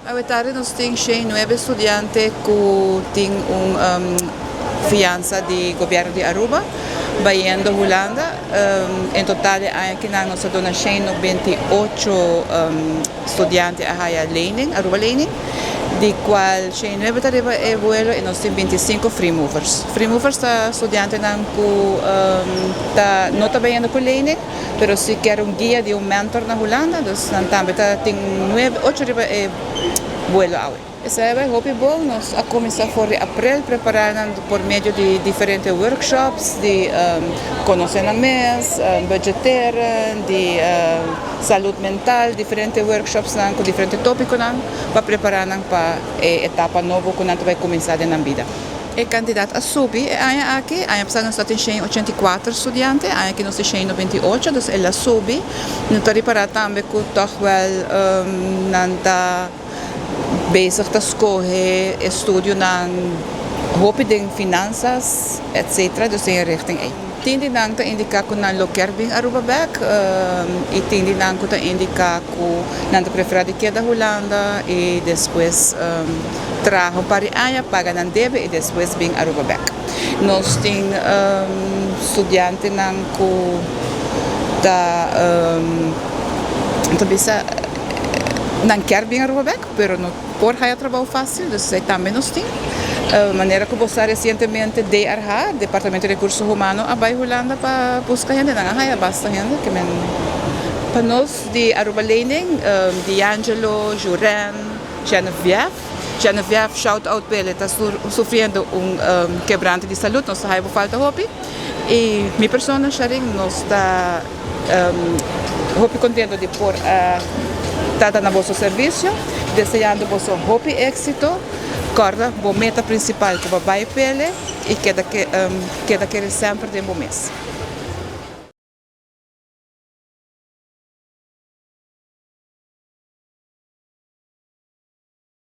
Awetari nos tem 9 estudiantes que têm fiança de governo de Aruba, Bayendo Holanda. Em total, aqui nós temos 28 estudantes a lening, Aruba lening, de qual 9 tarifa é vuelo e nós temos 25 free movers. Free movers são estudantes que não estão bayendo com lening, mas se quer guia de mentor na Holanda, então também tem 8 tarifa é vuelo ao. Essa é a hobby bom, nós a começar por abril preparando por meio de diferentes workshops de conhecer a mês, budgeteira, de saúde mental, diferentes workshops com diferentes tópicos para preparar para a etapa nova que nós vai começar na vida. É candidato a subir, aqui, nós temos 84 estudantes, aqui nós temos 98, então ela sobe, nós estamos preparando também que toch wel bezig te escolher estudo na hoop de finanças, etc. Dus in richting A. Tindi nang ta indika ko na loker bing Aruba back, e tindi nang ko ta indika ko na preferado que da Holanda e depois trago para a paga na debe e depois bing Aruba back. Nós tem estudiante nang ko da bisa não quer vir a Aruba, mas não por aí trabalho fácil, então também nós temos. Maneira que você recentemente DRH, Departamento de Recursos Humanos, a Bahia Holanda para buscar gente, não há basta gente que para nós de Aruba Lening, de Angelo, Juren, Genevieve, shout out para ele, está sofrendo quebrante de saúde, nós temos falta hobby e minha pessoa Sharing nós está hobby contento de por está na vosso serviço, desejando vosso hobby êxito, corda, a meta principal que vai pele e queda que sempre de bom mês.